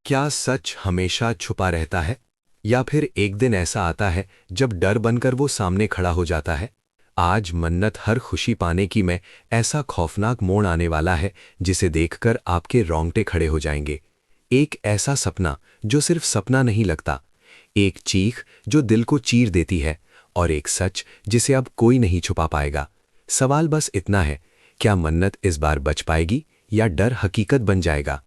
क्या सच हमेशा छुपा रहता है या फिर एक दिन ऐसा आता है जब डर बनकर वो सामने खड़ा हो जाता है? आज मन्नत हर खुशी पाने की में ऐसा खौफनाक मोड़ आने वाला है जिसे देखकर आपके रोंगटे खड़े हो जाएंगे। एक ऐसा सपना जो सिर्फ सपना नहीं लगता, एक चीख जो दिल को चीर देती है और एक सच जिसे अब कोई नहीं छुपा पाएगा। सवाल बस इतना है, क्या मन्नत इस बार बच पाएगी या डर हकीकत बन जाएगा?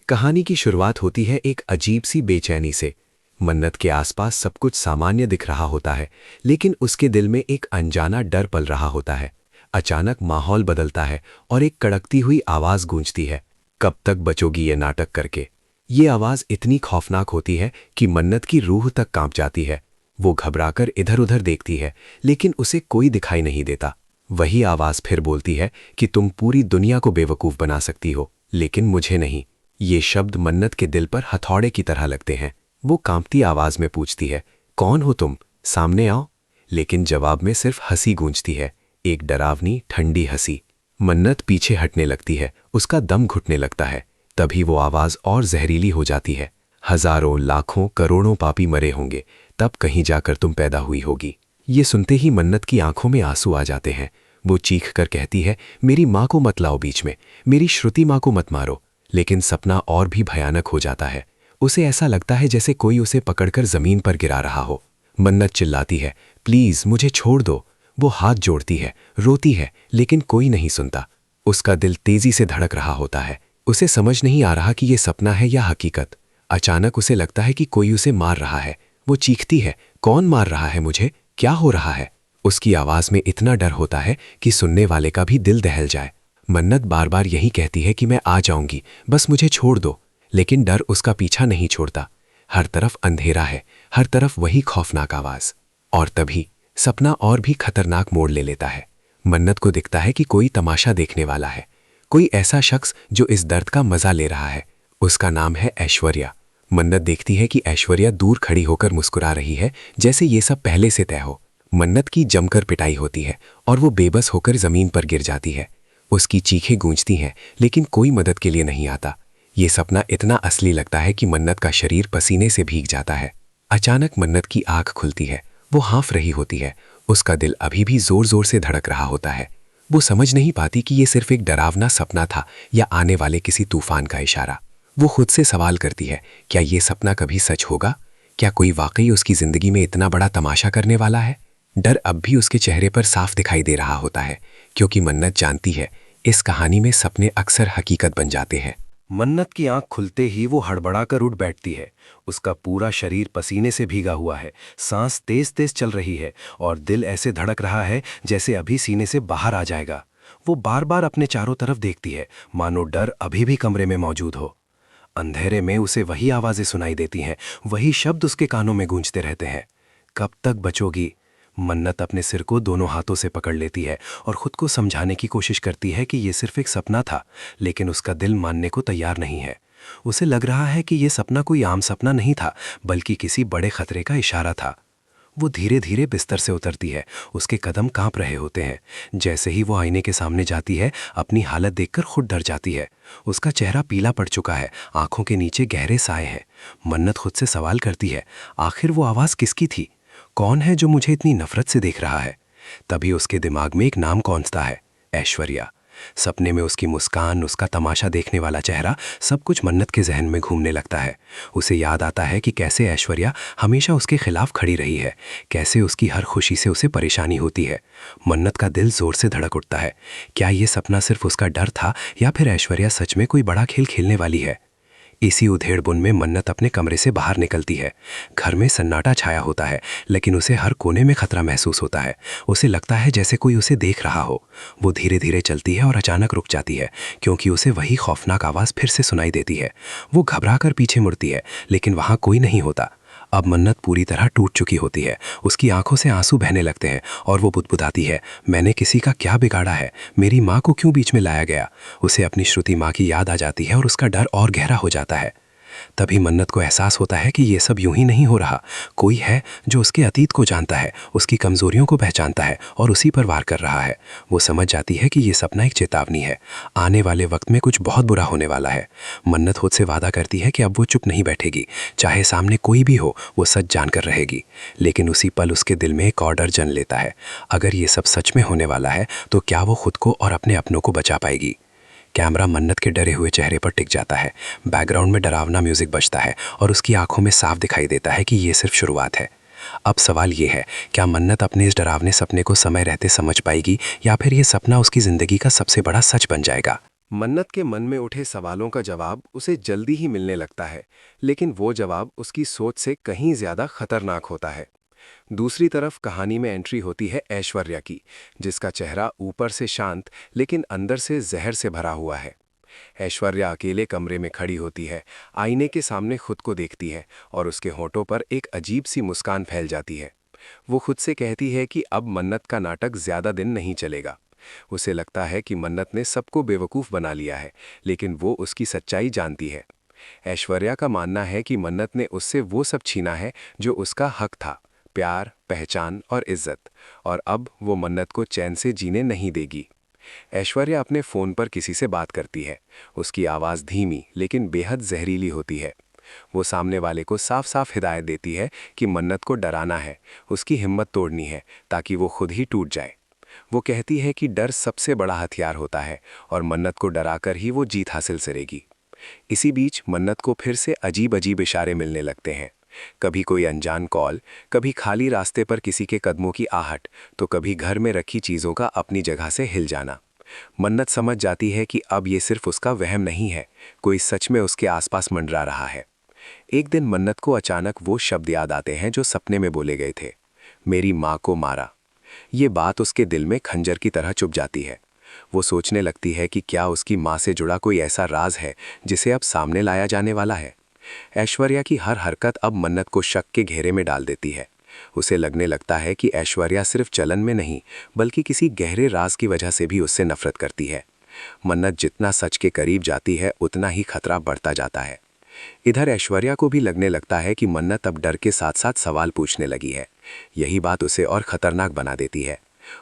कहानी की शुरुआत होती है एक अजीब सी बेचैनी से। मन्नत के आसपास सब कुछ सामान्य दिख रहा होता है, लेकिन उसके दिल में एक अनजाना डर पल रहा होता है। अचानक माहौल बदलता है और एक कड़कती हुई आवाज गूंजती है, कब तक बचोगी ये नाटक करके। ये आवाज इतनी खौफनाक होती है कि मन्नत की रूह तक कांप जाती है। वो घबराकर इधर उधर देखती है, लेकिन उसे कोई दिखाई नहीं देता। वही आवाज फिर बोलती है कि तुम पूरी दुनिया को बेवकूफ बना सकती हो, लेकिन मुझे नहीं। ये शब्द मन्नत के दिल पर हथौड़े की तरह लगते हैं। वो कांपती आवाज में पूछती है, कौन हो तुम? सामने आओ। लेकिन जवाब में सिर्फ हंसी गूंजती है, एक डरावनी ठंडी हंसी। मन्नत पीछे हटने लगती है, उसका दम घुटने लगता है। तभी वो आवाज और जहरीली हो जाती है, हजारों लाखों करोड़ों पापी मरे होंगे, तब कहीं जाकर तुम पैदा हुई होगी। ये सुनते ही मन्नत की आंखों में आंसू आ जाते हैं। वो चीख कर कहती है, मेरी माँ को मत लाओ बीच में, मेरी श्रुति माँ को मत मारो। लेकिन सपना और भी भयानक हो जाता है। उसे ऐसा लगता है जैसे कोई उसे पकड़कर जमीन पर गिरा रहा हो। मन्नत चिल्लाती है, प्लीज मुझे छोड़ दो। वो हाथ जोड़ती है, रोती है, लेकिन कोई नहीं सुनता। उसका दिल तेजी से धड़क रहा होता है। उसे समझ नहीं आ रहा कि ये सपना है या हकीकत। अचानक उसे लगता है कि कोई उसे मार रहा है। वो चीखती है, कौन मार रहा है मुझे? क्या हो रहा है? उसकी आवाज में इतना डर होता है कि सुनने वाले का भी दिल दहल जाए। मन्नत बार बार यही कहती है कि मैं आ जाऊंगी, बस मुझे छोड़ दो। लेकिन डर उसका पीछा नहीं छोड़ता। हर तरफ अंधेरा है, हर तरफ वही खौफनाक आवाज। और तभी सपना और भी खतरनाक मोड़ ले लेता है। मन्नत को दिखता है कि कोई तमाशा देखने वाला है, कोई ऐसा शख्स जो इस दर्द का मजा ले रहा है। उसका नाम है ऐश्वर्या। मन्नत देखती है कि ऐश्वर्या दूर खड़ी होकर मुस्कुरा रही है, जैसे ये सब पहले से तय हो। मन्नत की जमकर पिटाई होती है और वो बेबस होकर जमीन पर गिर जाती है। उसकी चीखें गूंजती हैं, लेकिन कोई मदद के लिए नहीं आता। ये सपना इतना असली लगता है कि मन्नत का शरीर पसीने से भीग जाता है। अचानक मन्नत की आंख खुलती है। वो हाँफ रही होती है। उसका दिल अभी भी जोर जोर से धड़क रहा होता है। वो समझ नहीं पाती कि ये सिर्फ एक डरावना सपना था या आने वाले किसी तूफान का इशारा। वो खुद से सवाल करती है, क्या ये सपना कभी सच होगा? क्या कोई वाकई उसकी जिंदगी में इतना बड़ा तमाशा करने वाला है? डर अब भी उसके चेहरे पर साफ दिखाई दे रहा होता है, क्योंकि मन्नत जानती है इस कहानी में सपने अक्सर हकीकत बन जाते हैं। मन्नत की आंख खुलते ही वो हड़बड़ाकर उठ बैठती है। उसका पूरा शरीर पसीने से भीगा हुआ है, सांस तेज तेज चल रही है और दिल ऐसे धड़क रहा है जैसे अभी सीने से बाहर आ जाएगा। वो बार बार अपने चारों तरफ देखती है, मानो डर अभी भी कमरे में मौजूद हो। अंधेरे में उसे वही आवाजें सुनाई देती हैं, वही शब्द उसके कानों में गूंजते रहते हैं, कब तक बचोगी? मन्नत अपने सिर को दोनों हाथों से पकड़ लेती है और खुद को समझाने की कोशिश करती है कि यह सिर्फ एक सपना था, लेकिन उसका दिल मानने को तैयार नहीं है। उसे लग रहा है कि यह सपना कोई आम सपना नहीं था, बल्कि किसी बड़े खतरे का इशारा था। वो धीरे धीरे बिस्तर से उतरती है, उसके कदम कांप रहे होते हैं। जैसे ही वो आईने के सामने जाती है, अपनी हालत देखकर खुद डर जाती है। उसका चेहरा पीला पड़ चुका है, आंखों के नीचे गहरे साए हैं। मन्नत खुद से सवाल करती है, आखिर वो आवाज़ किसकी थी? कौन है जो मुझे इतनी नफरत से देख रहा है? तभी उसके दिमाग में एक नाम गूंजता है, ऐश्वर्या। सपने में उसकी मुस्कान, उसका तमाशा देखने वाला चेहरा, सब कुछ मन्नत के जहन में घूमने लगता है। उसे याद आता है कि कैसे ऐश्वर्या हमेशा उसके खिलाफ खड़ी रही है, कैसे उसकी हर खुशी से उसे परेशानी होती है। मन्नत का दिल जोर से धड़क उठता है। क्या ये सपना सिर्फ उसका डर था या फिर ऐश्वर्या सच में कोई बड़ा खेल खेलने वाली है? इसी उधेड़बुन में मन्नत अपने कमरे से बाहर निकलती है। घर में सन्नाटा छाया होता है, लेकिन उसे हर कोने में खतरा महसूस होता है। उसे लगता है जैसे कोई उसे देख रहा हो। वो धीरे धीरे चलती है और अचानक रुक जाती है, क्योंकि उसे वही खौफनाक आवाज़ फिर से सुनाई देती है। वो घबराकर पीछे मुड़ती है, लेकिन वहाँ कोई नहीं होता। अब मन्नत पूरी तरह टूट चुकी होती है। उसकी आंखों से आंसू बहने लगते हैं और वो बुदबुदाती है, मैंने किसी का क्या बिगाड़ा है? मेरी माँ को क्यों बीच में लाया गया? उसे अपनी श्रुति माँ की याद आ जाती है और उसका डर और गहरा हो जाता है। तभी मन्नत को एहसास होता है कि ये सब यूं ही नहीं हो रहा। कोई है जो उसके अतीत को जानता है, उसकी कमजोरियों को पहचानता है और उसी पर वार कर रहा है। वो समझ जाती है कि ये सपना एक चेतावनी है, आने वाले वक्त में कुछ बहुत बुरा होने वाला है। मन्नत खुद से वादा करती है कि अब वो चुप नहीं बैठेगी, चाहे सामने कोई भी हो वो सच जानकर रहेगी। लेकिन उसी पल उसके दिल में एक और डर जन्म लेता है। अगर ये सब सच में होने वाला है तो क्या वो खुद को और अपने अपनों को बचा पाएगी? कैमरा मन्नत के डरे हुए चेहरे पर टिक जाता है। बैकग्राउंड में डरावना म्यूजिक बजता है और उसकी आंखों में साफ दिखाई देता है कि ये सिर्फ शुरुआत है। अब सवाल ये है, क्या मन्नत अपने इस डरावने सपने को समय रहते समझ पाएगी या फिर ये सपना उसकी जिंदगी का सबसे बड़ा सच बन जाएगा? मन्नत के मन में उठे सवालों का जवाब उसे जल्दी ही मिलने लगता है, लेकिन वो जवाब उसकी सोच से कहीं ज्यादा खतरनाक होता है। दूसरी तरफ कहानी में एंट्री होती है ऐश्वर्या की, जिसका चेहरा ऊपर से शांत लेकिन अंदर से जहर से भरा हुआ है। ऐश्वर्या अकेले कमरे में खड़ी होती है, आईने के सामने खुद को देखती है और उसके होठों पर एक अजीब सी मुस्कान फैल जाती है। वो खुद से कहती है कि अब मन्नत का नाटक ज्यादा दिन नहीं चलेगा। उसे लगता है कि मन्नत ने सबको बेवकूफ़ बना लिया है, लेकिन वो उसकी सच्चाई जानती है। ऐश्वर्या का मानना है कि मन्नत ने उससे वो सब छीना है जो उसका हक था, प्यार, पहचान और इज्जत, और अब वो मन्नत को चैन से जीने नहीं देगी। ऐश्वर्या अपने फ़ोन पर किसी से बात करती है। उसकी आवाज़ धीमी लेकिन बेहद जहरीली होती है। वो सामने वाले को साफ साफ हिदायत देती है कि मन्नत को डराना है, उसकी हिम्मत तोड़नी है ताकि वो खुद ही टूट जाए। वो कहती है कि डर सबसे बड़ा हथियार होता है और मन्नत को डराकर ही वो जीत हासिल करेगी। इसी बीच मन्नत को फिर से अजीब अजीब इशारे मिलने लगते हैं। कभी कोई अनजान कॉल, कभी खाली रास्ते पर किसी के कदमों की आहट, तो कभी घर में रखी चीज़ों का अपनी जगह से हिल जाना। मन्नत समझ जाती है कि अब ये सिर्फ उसका वहम नहीं है, कोई सच में उसके आसपास मंडरा रहा है। एक दिन मन्नत को अचानक वो शब्द याद आते हैं जो सपने में बोले गए थे, मेरी माँ को मारा। ये बात उसके दिल में खंजर की तरह चुभ जाती है। वो सोचने लगती है कि क्या उसकी माँ से जुड़ा कोई ऐसा राज है जिसे अब सामने लाया जाने वाला है। ऐश्वर्या की हर हरकत अब मन्नत को शक के घेरे में डाल देती है। उसे लगने लगता है कि ऐश्वर्या सिर्फ चलन में नहीं, बल्कि किसी गहरे राज की वजह से भी उससे नफरत करती है। मन्नत जितना सच के करीब जाती है, उतना ही खतरा बढ़ता जाता है। इधर ऐश्वर्या को भी लगने लगता है कि मन्नत अब डर के साथ साथ सवाल पूछने लगी है। यही बात उसे और खतरनाक बना देती है।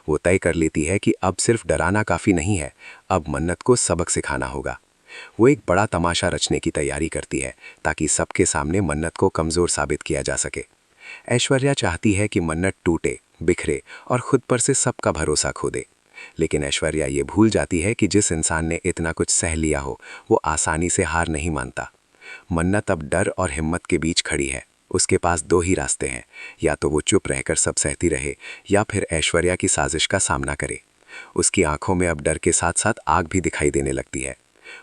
वो तय कर लेती है कि अब सिर्फ डराना काफ़ी नहीं है, अब मन्नत को सबक सिखाना होगा। वो एक बड़ा तमाशा रचने की तैयारी करती है ताकि सबके सामने मन्नत को कमज़ोर साबित किया जा सके। ऐश्वर्या चाहती है कि मन्नत टूटे, बिखरे और खुद पर से सबका भरोसा खो दे। लेकिन ऐश्वर्या ये भूल जाती है कि जिस इंसान ने इतना कुछ सह लिया हो, वो आसानी से हार नहीं मानता। मन्नत अब डर और हिम्मत के बीच खड़ी है। उसके पास दो ही रास्ते हैं, या तो वो चुप रहकर सब सहती रहे या फिर ऐश्वर्या की साजिश का सामना करे। उसकी आंखों में अब डर के साथ साथ आग भी दिखाई देने लगती है।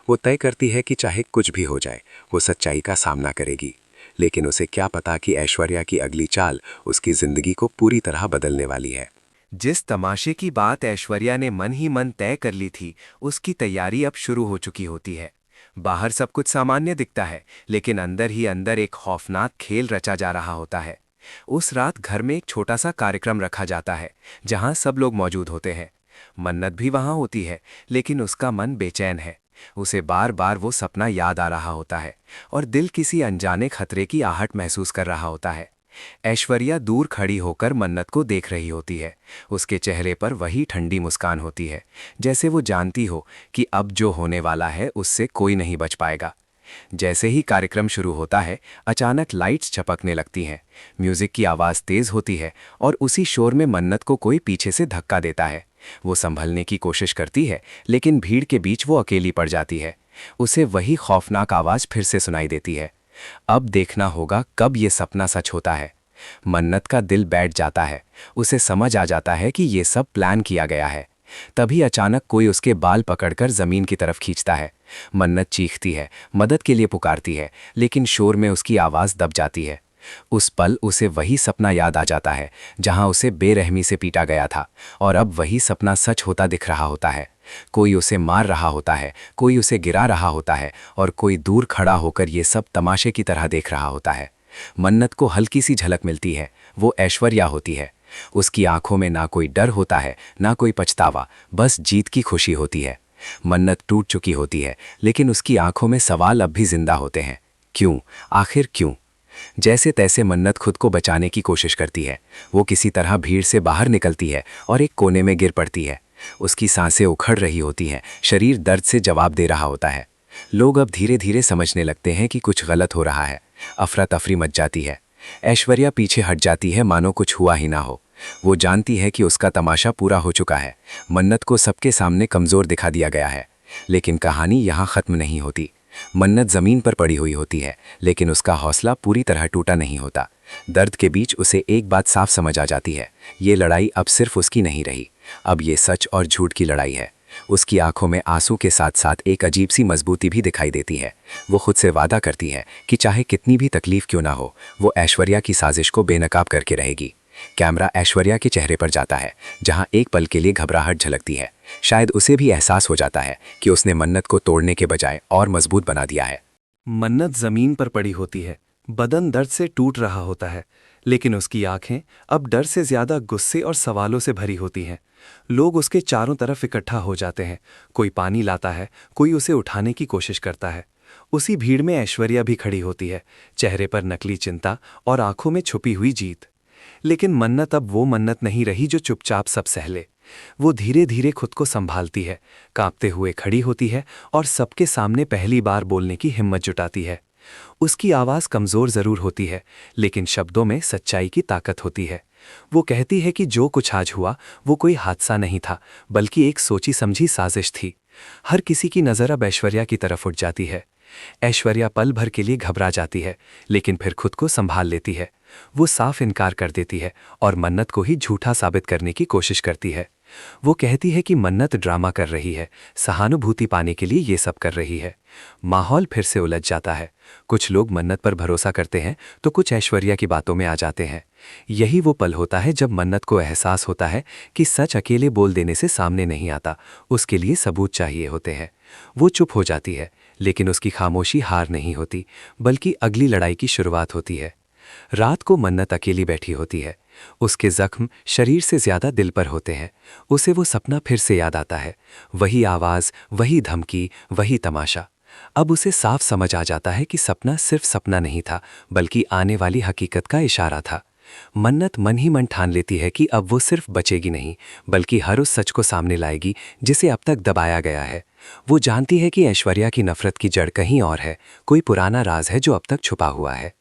वो तय करती है कि चाहे कुछ भी हो जाए, वो सच्चाई का सामना करेगी। लेकिन उसे क्या पता कि ऐश्वर्या की अगली चाल उसकी जिंदगी को पूरी तरह बदलने वाली है। जिस तमाशे की बात ऐश्वर्या ने मन ही मन तय कर ली थी, उसकी तैयारी अब शुरू हो चुकी होती है। बाहर सब कुछ सामान्य दिखता है, लेकिन अंदर ही अंदर एक खौफनाक खेल रचा जा रहा होता है। उस रात घर में एक छोटा सा कार्यक्रम रखा जाता है, जहां सब लोग मौजूद होते हैं। मन्नत भी वहां होती है, लेकिन उसका मन बेचैन है। उसे बार बार वो सपना याद आ रहा होता है और दिल किसी अनजाने खतरे की आहट महसूस कर रहा होता है। ऐश्वर्या दूर खड़ी होकर मन्नत को देख रही होती है। उसके चेहरे पर वही ठंडी मुस्कान होती है, जैसे वो जानती हो कि अब जो होने वाला है उससे कोई नहीं बच पाएगा। जैसे ही कार्यक्रम शुरू होता है, अचानक लाइट्स चपकने लगती हैं, म्यूजिक की आवाज़ तेज होती है और उसी शोर में मन्नत को कोई पीछे से धक्का देता है। वो संभलने की कोशिश करती है, लेकिन भीड़ के बीच वो अकेली पड़ जाती है। उसे वही खौफनाक आवाज़ फिर से सुनाई देती है। अब देखना होगा कब ये सपना सच होता है। मन्नत का दिल बैठ जाता है। उसे समझ आ जाता है कि ये सब प्लान किया गया है। तभी अचानक कोई उसके बाल पकड़कर जमीन की तरफ खींचता है। मन्नत चीखती है, मदद के लिए पुकारती है, लेकिन शोर में उसकी आवाज़ दब जाती है। उस पल उसे वही सपना याद आ जाता है जहां उसे बेरहमी से पीटा गया था, और अब वही सपना सच होता दिख रहा होता है। कोई उसे मार रहा होता है, कोई उसे गिरा रहा होता है और कोई दूर खड़ा होकर ये सब तमाशे की तरह देख रहा होता है। मन्नत को हल्की सी झलक मिलती है, वो ऐश्वर्या होती है। उसकी आंखों में ना कोई डर होता है, ना कोई पछतावा, बस जीत की खुशी होती है। मन्नत टूट चुकी होती है, लेकिन उसकी आंखों में सवाल अब भी जिंदा होते हैं। क्यों? आखिर क्यों? जैसे तैसे मन्नत खुद को बचाने की कोशिश करती है। वो किसी तरह भीड़ से बाहर निकलती है और एक कोने में गिर पड़ती है। उसकी सांसें उखड़ रही होती हैं, शरीर दर्द से जवाब दे रहा होता है। लोग अब धीरे धीरे समझने लगते हैं कि कुछ गलत हो रहा है। अफरा तफरी मच जाती है। ऐश्वर्या पीछे हट जाती है मानो कुछ हुआ ही ना हो। वो जानती है कि उसका तमाशा पूरा हो चुका है। मन्नत को सबके सामने कमज़ोर दिखा दिया गया है। लेकिन कहानी यहाँ ख़त्म नहीं होती। मन्नत ज़मीन पर पड़ी हुई होती है, लेकिन उसका हौसला पूरी तरह टूटा नहीं होता। दर्द के बीच उसे एक बात साफ समझ आ जाती है, ये लड़ाई अब सिर्फ उसकी नहीं रही, अब ये सच और झूठ की लड़ाई है। उसकी आंखों में आंसू के साथ साथ एक अजीब सी मजबूती भी दिखाई देती है। वो खुद से वादा करती है कि चाहे कितनी भी तकलीफ क्यों ना हो, वो ऐश्वर्या की साजिश को बेनकाब करके रहेगी। कैमरा ऐश्वर्या के चेहरे पर जाता है, जहां एक पल के लिए घबराहट झलकती है। शायद उसे भी एहसास हो जाता है कि उसने मन्नत को तोड़ने के बजाय और मजबूत बना दिया है। मन्नत जमीन पर पड़ी होती है, बदन दर्द से टूट रहा होता है, लेकिन उसकी आंखें अब डर से ज्यादा गुस्से और सवालों से भरी होती हैं। लोग उसके चारों तरफ इकट्ठा हो जाते हैं। कोई पानी लाता है, कोई उसे उठाने की कोशिश करता है। उसी भीड़ में ऐश्वर्या भी खड़ी होती है, चेहरे पर नकली चिंता और आंखों में छुपी हुई जीत। लेकिन मन्नत अब वो मन्नत नहीं रही जो चुपचाप सब सह ले। वो धीरे धीरे खुद को संभालती है, कांपते हुए खड़ी होती है और सबके सामने पहली बार बोलने की हिम्मत जुटाती है। उसकी आवाज़ कमज़ोर ज़रूर होती है, लेकिन शब्दों में सच्चाई की ताकत होती है। वो कहती है कि जो कुछ आज हुआ वो कोई हादसा नहीं था, बल्कि एक सोची समझी साजिश थी। हर किसी की नज़र अब ऐश्वर्या की तरफ उठ जाती है। ऐश्वर्या पल भर के लिए घबरा जाती है, लेकिन फिर खुद को संभाल लेती है। वो साफ इनकार कर देती है और मन्नत को ही झूठा साबित करने की कोशिश करती है। वो कहती है कि मन्नत ड्रामा कर रही है, सहानुभूति पाने के लिए ये सब कर रही है। माहौल फिर से उलझ जाता है। कुछ लोग मन्नत पर भरोसा करते हैं तो कुछ ऐश्वर्या की बातों में आ जाते हैं। यही वो पल होता है जब मन्नत को एहसास होता है कि सच अकेले बोल देने से सामने नहीं आता, उसके लिए सबूत चाहिए होते हैं। वो चुप हो जाती है, लेकिन उसकी खामोशी हार नहीं होती, बल्कि अगली लड़ाई की शुरुआत होती है। रात को मन्नत अकेली बैठी होती है। उसके जख्म शरीर से ज्यादा दिल पर होते हैं। उसे वो सपना फिर से याद आता है, वही आवाज़, वही धमकी, वही तमाशा। अब उसे साफ समझ आ जाता है कि सपना सिर्फ सपना नहीं था, बल्कि आने वाली हकीकत का इशारा था। मन्नत मन ही मन ठान लेती है कि अब वो सिर्फ बचेगी नहीं, बल्कि हर उस सच को सामने लाएगी जिसे अब तक दबाया गया है। वो जानती है कि ऐश्वर्या की नफरत की जड़ कहीं और है, कोई पुराना राज है जो अब तक छुपा हुआ है।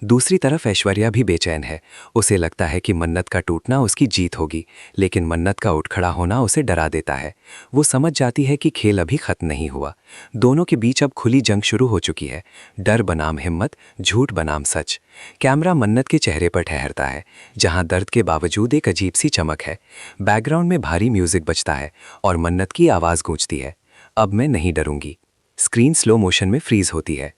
दूसरी तरफ ऐश्वर्या भी बेचैन है। उसे लगता है कि मन्नत का टूटना उसकी जीत होगी, लेकिन मन्नत का उठ खड़ा होना उसे डरा देता है। वो समझ जाती है कि खेल अभी खत्म नहीं हुआ। दोनों के बीच अब खुली जंग शुरू हो चुकी है, डर बनाम हिम्मत, झूठ बनाम सच। कैमरा मन्नत के चेहरे पर ठहरता है, जहां दर्द के बावजूद एक अजीब सी चमक है। बैकग्राउंड में भारी म्यूजिक बजता है और मन्नत की आवाज़ गूंजती है, अब मैं नहीं डरूंगी। स्क्रीन स्लो मोशन में फ्रीज होती है।